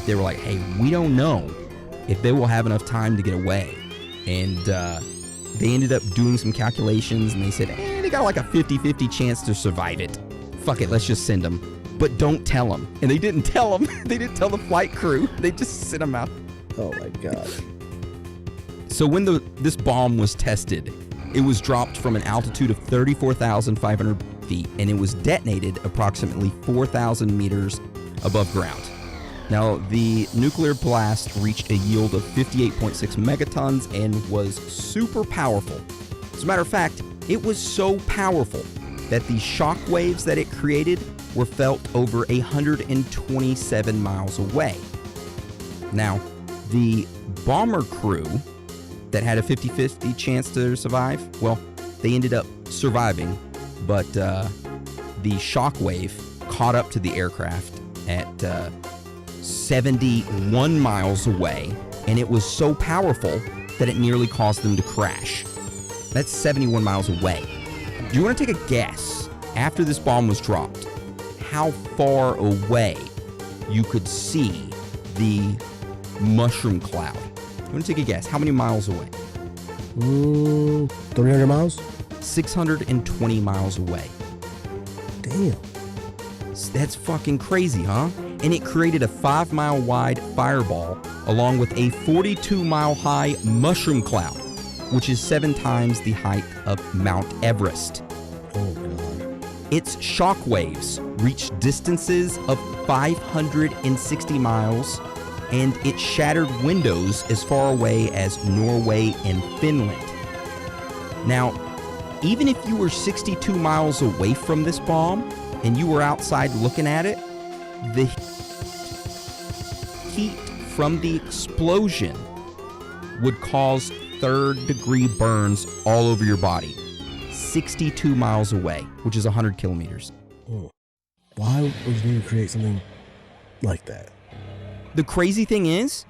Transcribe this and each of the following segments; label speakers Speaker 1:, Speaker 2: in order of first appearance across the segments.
Speaker 1: aircraft, they were like, hey, we don't know if they will have enough time to get away. And they ended up doing some calculations, and they said, they got like a 50-50 chance to survive it. Fuck it, let's just send them. But don't tell them. And they didn't tell them. They didn't tell the flight crew. They just sent them out.
Speaker 2: Oh my God.
Speaker 1: So when this bomb was tested, it was dropped from an altitude of 34,500 feet, and it was detonated approximately 4,000 meters above ground. Now, the nuclear blast reached a yield of 58.6 megatons and was super powerful. As a matter of fact, it was so powerful that the shock waves that it created were felt over 127 miles away. Now, the bomber crew that had a 50-50 chance to survive, well, they ended up surviving, but the shock wave caught up to the aircraft at 71 miles away, and it was so powerful that it nearly caused them to crash. That's 71 miles away. Do you want to take a guess, after this bomb was dropped, how far away you could see the mushroom cloud? You want to take a guess? How many miles away?
Speaker 2: 300 miles?
Speaker 1: 620 miles away.
Speaker 2: Damn.
Speaker 1: That's fucking crazy, huh? And it created a 5-mile wide fireball along with a 42-mile high mushroom cloud, which is 7 times the height of Mount Everest.
Speaker 2: Oh, God.
Speaker 1: Its shock waves reached distances of 560 miles, and it shattered windows as far away as Norway and Finland. Now, even if you were 62 miles away from this bomb and you were outside looking at it, the heat from the explosion would cause third-degree burns all over your body. 62 miles away, which is 100 kilometers.
Speaker 2: Why would you need to create something like that?
Speaker 1: The crazy thing is,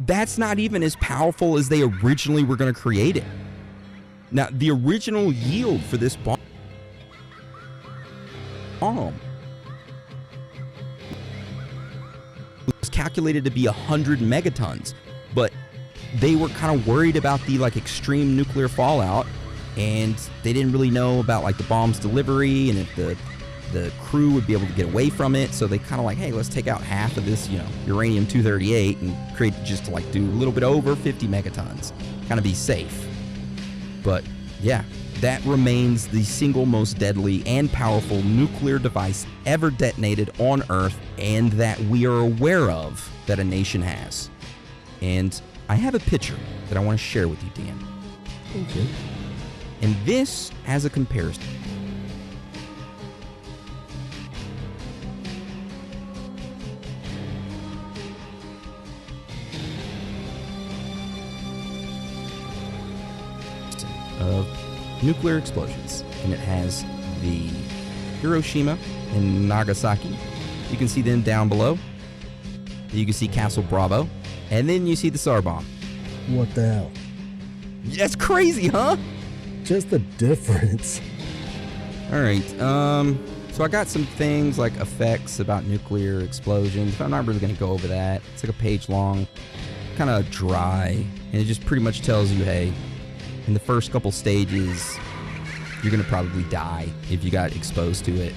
Speaker 1: that's not even as powerful as they originally were going to create it. Now, the original yield for this bomb was calculated to be 100 megatons, but they were kind of worried about the extreme nuclear fallout, and they didn't really know about the bomb's delivery and if the crew would be able to get away from it. So they kind of hey, let's take out half of this, uranium-238 and create just to do a little bit over 50 megatons, kind of be safe. But yeah, that remains the single most deadly and powerful nuclear device ever detonated on Earth, and that we are aware of that a nation has. And I have a picture that I want to share with you, Dan.
Speaker 2: Okay.
Speaker 1: And this has a comparison. Of nuclear explosions, and it has the Hiroshima and Nagasaki. You can see them down below. You can see Castle Bravo, and then you see the Tsar bomb.
Speaker 2: What the hell?
Speaker 1: That's crazy, huh?
Speaker 2: Just the difference.
Speaker 1: All right. So I got some things like effects about nuclear explosions. I'm not really going to go over that. It's like a page long, kind of dry, and it just pretty much tells you, hey, in the first couple stages, you're going to probably die if you got exposed to it.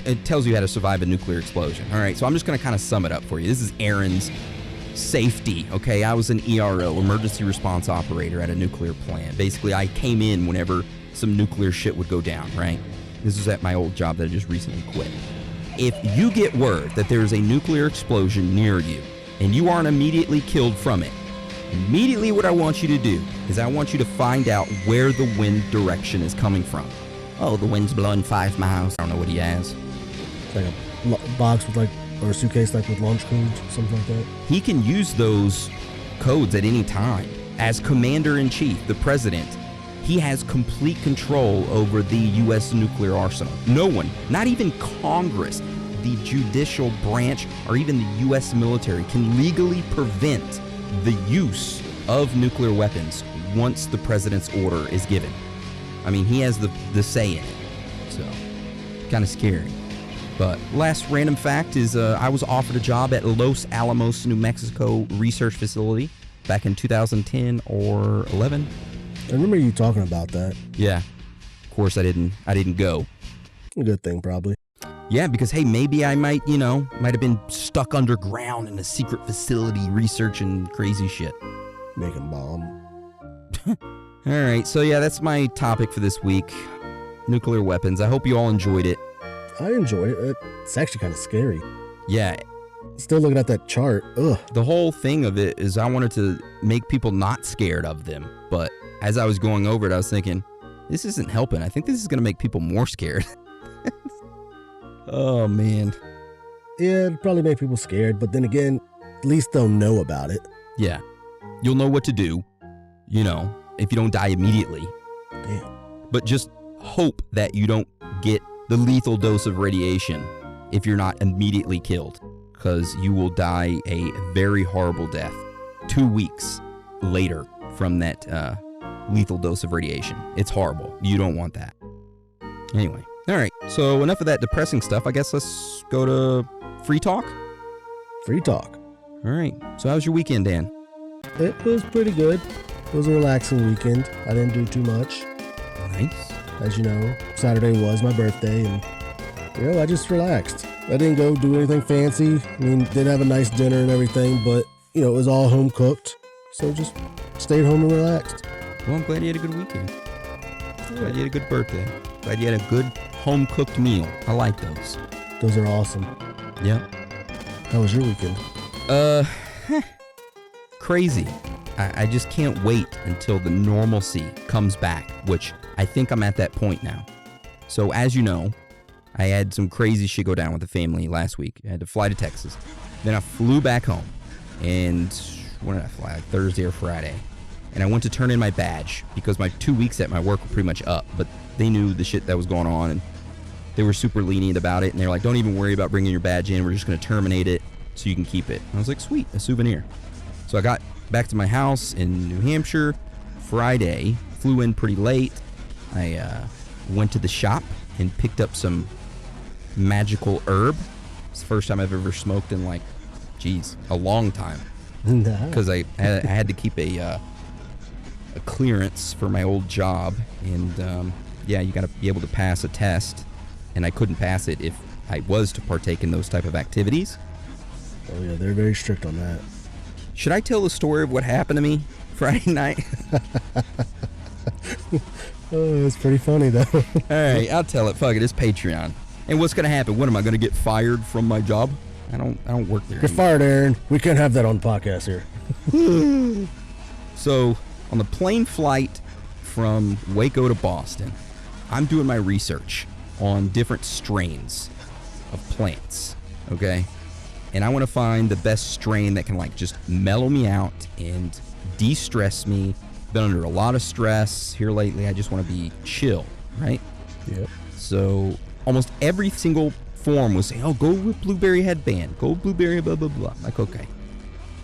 Speaker 1: It tells you how to survive a nuclear explosion. All right, so I'm just going to kind of sum it up for you. This is Aaron's safety, okay? I was an ERO, emergency response operator at a nuclear plant. Basically, I came in whenever some nuclear shit would go down, right? This was at my old job that I just recently quit. If you get word that there is a nuclear explosion near you and you aren't immediately killed from it, immediately what I want you to do is I want you to find out where the wind direction is coming from. Oh, the wind's blowing 5 miles. I don't know what he has.
Speaker 2: It's like a box with or a suitcase with launch codes, something like that.
Speaker 1: He can use those codes at any time. As commander-in-chief, the president, he has complete control over the U.S. nuclear arsenal. No one, not even Congress, the judicial branch, or even the U.S. military can legally prevent the use of nuclear weapons once the president's order is given. I mean, he has the say in it. So, kind of scary. But last random fact is I was offered a job at Los Alamos, New Mexico research facility back in 2010 or 11.
Speaker 2: I remember you talking about that.
Speaker 1: Yeah. Of course, I didn't go.
Speaker 2: A good thing, probably.
Speaker 1: Yeah, because, hey, maybe I might have been stuck underground in a secret facility researching crazy shit.
Speaker 2: Making bomb.
Speaker 1: All right, so yeah, that's my topic for this week. Nuclear weapons. I hope you all enjoyed it.
Speaker 2: I enjoyed it. It's actually kind of scary.
Speaker 1: Yeah.
Speaker 2: Still looking at that chart. Ugh.
Speaker 1: The whole thing of it is I wanted to make people not scared of them. But as I was going over it, I was thinking, this isn't helping. I think this is going to make people more scared. Oh, man.
Speaker 2: Yeah, it'd probably make people scared. But then again, at least they'll know about it.
Speaker 1: Yeah. You'll know what to do, if you don't die immediately.
Speaker 2: Damn.
Speaker 1: But just hope that you don't get the lethal dose of radiation if you're not immediately killed, because you will die a very horrible death 2 weeks later from that lethal dose of radiation. It's horrible. You don't want that. Anyway, all right. So enough of that depressing stuff. I guess let's go to free talk.
Speaker 2: Free talk.
Speaker 1: All right. So how's your weekend, Dan?
Speaker 2: It was pretty good. It was a relaxing weekend. I didn't do too much.
Speaker 1: Nice.
Speaker 2: As you know, Saturday was my birthday, and I just relaxed. I didn't go do anything fancy. I mean, did have a nice dinner and everything, but it was all home cooked. So just stayed home and relaxed.
Speaker 1: Well, I'm glad you had a good weekend. Glad you had a good birthday. Glad you had a good home cooked meal. I like those.
Speaker 2: Those are awesome.
Speaker 1: Yeah.
Speaker 2: How was your weekend?
Speaker 1: Crazy. I just can't wait until the normalcy comes back, which I think I'm at that point now. So as you know, I had some crazy shit go down with the family last week. I had to fly to Texas. Then I flew back home. And when did I fly? Like Thursday or Friday. And I went to turn in my badge because my 2 weeks at my work were pretty much up. But they knew the shit that was going on, and they were super lenient about it. And they were like, don't even worry about bringing your badge in. We're just going to terminate it so you can keep it. And I was like, sweet, a souvenir. So I got back to my house in New Hampshire Friday, flew in pretty late. I went to the shop and picked up some magical herb. It's the first time I've ever smoked in a long time. Because I had to keep a clearance for my old job. And you got to be able to pass a test. And I couldn't pass it if I was to partake in those type of activities.
Speaker 2: Oh yeah, they're very strict on that.
Speaker 1: Should I tell the story of what happened to me Friday night?
Speaker 2: Oh, it's pretty funny though.
Speaker 1: All right, I'll tell it. Fuck it, it's Patreon. And what's gonna happen? What am I gonna get fired from my job? I don't work there.
Speaker 2: You're fired, Aaron. We can't have that on the podcast here.
Speaker 1: So on the plane flight from Waco to Boston, I'm doing my research on different strains of plants. Okay. And I want to find the best strain that can just mellow me out and de-stress me. Been under a lot of stress here lately. I just want to be chill, right?
Speaker 2: Yep.
Speaker 1: So almost every single form was saying, oh, go with blueberry headband. Go blueberry blah, blah, blah. I'm like, okay.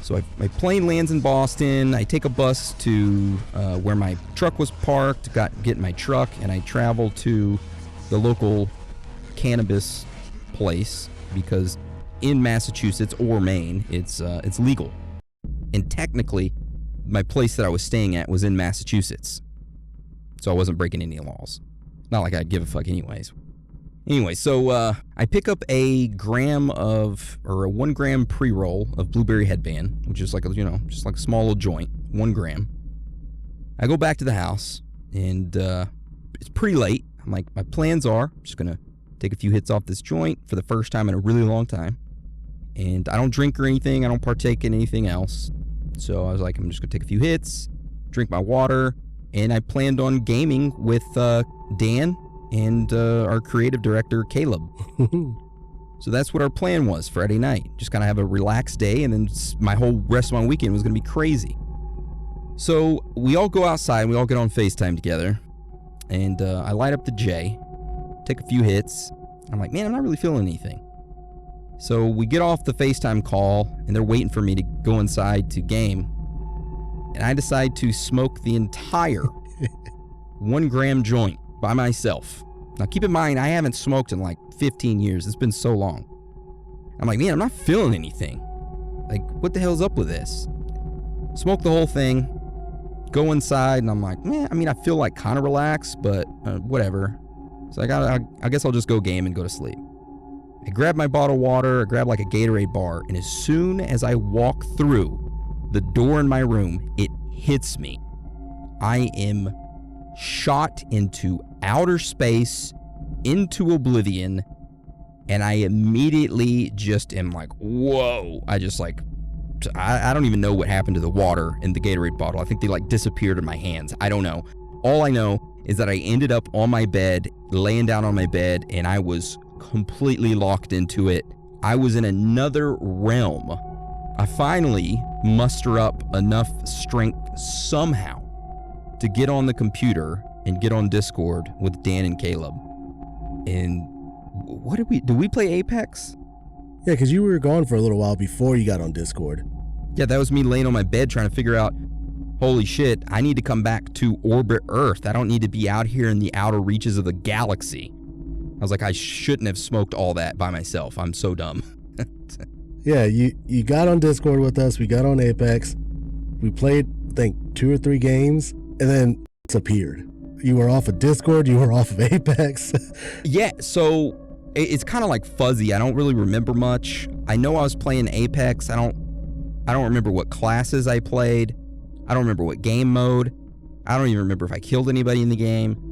Speaker 1: So my plane lands in Boston. I take a bus to where my truck was parked, get in my truck, and I travel to the local cannabis place because in Massachusetts or Maine, it's legal. And technically, my place that I was staying at was in Massachusetts. So I wasn't breaking any laws. Not like I'd give a fuck anyways. Anyway, so I pick up a 1 gram pre-roll of blueberry headband, which is just like a small little joint, 1 gram. I go back to the house, and it's pretty late. I'm like, my plans are, I'm just going to take a few hits off this joint for the first time in a really long time. And I don't drink or anything. I don't partake in anything else. So I was like, I'm just going to take a few hits, drink my water. And I planned on gaming with Dan and our creative director, Caleb. So that's what our plan was Friday night. Just kind of have a relaxed day. And then my whole rest of my weekend was going to be crazy. So we all go outside and we all get on FaceTime together. And I light up the J, take a few hits. I'm like, man, I'm not really feeling anything. So we get off the FaceTime call, and they're waiting for me to go inside to game. And I decide to smoke the entire 1 gram joint by myself. Now keep in mind, I haven't smoked in 15 years. It's been so long. I'm like, man, I'm not feeling anything. Like, what the hell's up with this? Smoke the whole thing, go inside, and I'm like, man, I mean, I feel like kind of relaxed, but whatever. So I guess I'll just go game and go to sleep. I grab my bottle of water, I grab like a Gatorade bar, and as soon as I walk through the door in my room, it hits me. I am shot into outer space, into oblivion, and I immediately just am like, whoa. I just like, I don't even know what happened to the water in the Gatorade bottle. I think they like disappeared in my hands. I don't know. All I know is that I ended up on my bed, laying down on my bed, and I was completely locked into it. I was in another realm. I finally muster up enough strength somehow to get on the computer and get on Discord with Dan and Caleb. And what did we play Apex?
Speaker 2: Yeah, because you were gone for a little while before you got on Discord.
Speaker 1: Yeah, that was me laying on my bed trying to figure out, holy shit, I need to come back to orbit Earth. I don't need to be out here in the outer reaches of the galaxy. I was like, I shouldn't have smoked all that by myself. I'm so dumb.
Speaker 2: Yeah, you got on Discord with us. We got on Apex. We played, I think, 2 or 3 games, and then it's appeared. You were off of Discord. You were off of Apex.
Speaker 1: Yeah, so it's kind of like fuzzy. I don't really remember much. I know I was playing Apex. I don't remember what classes I played. I don't remember what game mode. I don't even remember if I killed anybody in the game.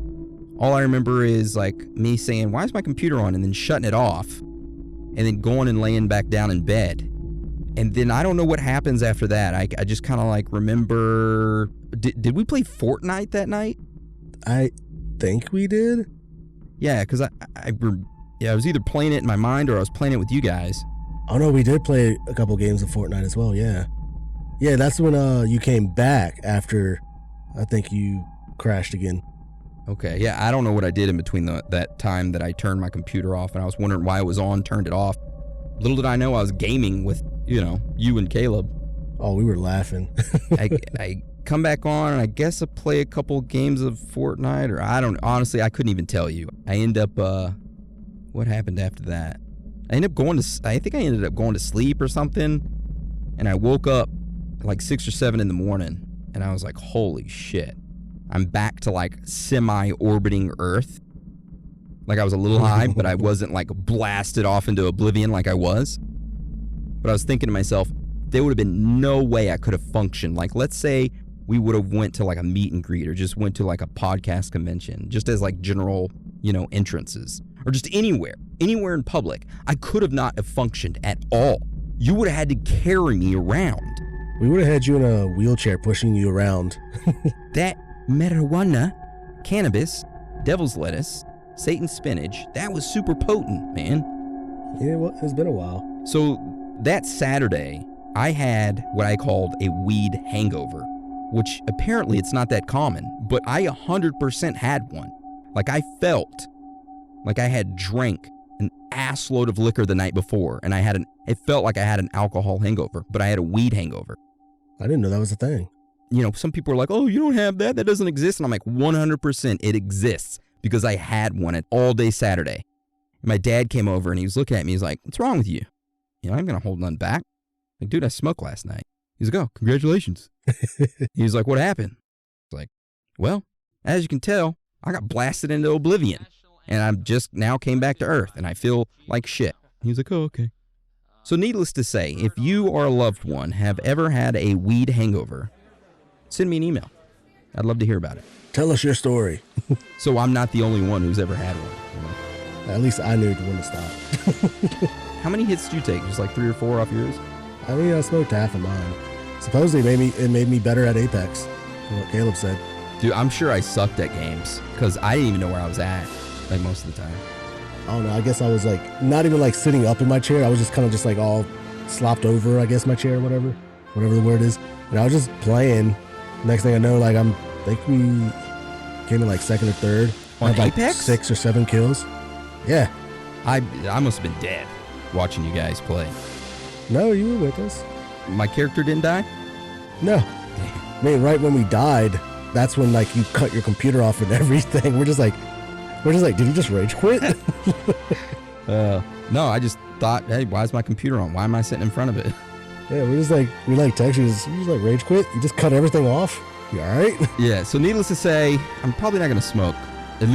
Speaker 1: All I remember is like me saying, why is my computer on? And then shutting it off. And then going and laying back down in bed. And then I don't know what happens after that. I just kind of like remember, did we play Fortnite that night?
Speaker 2: I think we did.
Speaker 1: Yeah, because I was either playing it in my mind or I was playing it with you guys.
Speaker 2: Oh no, we did play a couple games of Fortnite as well, yeah. Yeah, that's when you came back after I think you crashed again.
Speaker 1: Okay, yeah, I don't know what I did in between that time that I turned my computer off and I was wondering why it was on, turned it off. Little did I know I was gaming with, you and Caleb.
Speaker 2: Oh, we were laughing.
Speaker 1: I come back on and I guess I play a couple games of Fortnite, or I don't, honestly, I couldn't even tell you. I end up, what happened after that? I think I ended up going to sleep or something, and I woke up like 6 or 7 in the morning, and I was like, holy shit. I'm back to like semi-orbiting Earth. Like I was a little high, but I wasn't like blasted off into oblivion like I was. But I was thinking to myself, there would have been no way I could have functioned. Like, let's say we would have went to like a meet and greet or just went to like a podcast convention, just as like general, entrances, or just anywhere in public. I could have not have functioned at all. You would have had to carry me around.
Speaker 2: We would have had you in a wheelchair pushing you around.
Speaker 1: That marijuana, cannabis, devil's lettuce, Satan's spinach, that was super potent, man.
Speaker 2: Yeah, well, it's been a while.
Speaker 1: So that Saturday, I had what I called a weed hangover, which apparently it's not that common, but I 100% had one. Like I felt like I had drank an ass load of liquor the night before, and it felt like I had an alcohol hangover, but I had a weed hangover.
Speaker 2: I didn't know that was a thing.
Speaker 1: Some people are like, oh, you don't have that. That doesn't exist. And I'm like, 100% it exists because I had one all day Saturday. And my dad came over and he was looking at me. He's like, what's wrong with you? I'm going to hold none back. Like, dude, I smoked last night. He's like, oh, congratulations. He was like, what happened? I was like, well, as you can tell, I got blasted into oblivion. And I'm just now came back to Earth and I feel like shit. He was like, oh, okay. So needless to say, if you or a loved one have ever had a weed hangover, send me an email. I'd love to hear about it.
Speaker 2: Tell us your story.
Speaker 1: So I'm not the only one who's ever had one.
Speaker 2: At least I knew when to stop.
Speaker 1: How many hits did you take? Just like 3 or 4 off yours?
Speaker 2: I mean, I smoked half of mine. Supposedly it made me better at Apex, from what Caleb said.
Speaker 1: Dude, I'm sure I sucked at games because I didn't even know where I was at, like most of the time.
Speaker 2: I don't know. I guess I was like, not even like sitting up in my chair. I was just kind of just like all slopped over, I guess, my chair, whatever the word is. And I was just playing. Next thing I know, like I think we came in like 2nd or 3rd.
Speaker 1: On
Speaker 2: had, like,
Speaker 1: Apex?
Speaker 2: 6 or 7 kills. Yeah.
Speaker 1: I must have been dead watching you guys play.
Speaker 2: No, you were with us.
Speaker 1: My character didn't die?
Speaker 2: No. I mean, right when we died, that's when like you cut your computer off and everything. We're just like, did you just rage quit?
Speaker 1: No, I just thought, hey, why is my computer on? Why am I sitting in front of it?
Speaker 2: Yeah, we text you. You just rage quit. You just cut everything off. You all right?
Speaker 1: Yeah. So needless to say, I'm probably not gonna smoke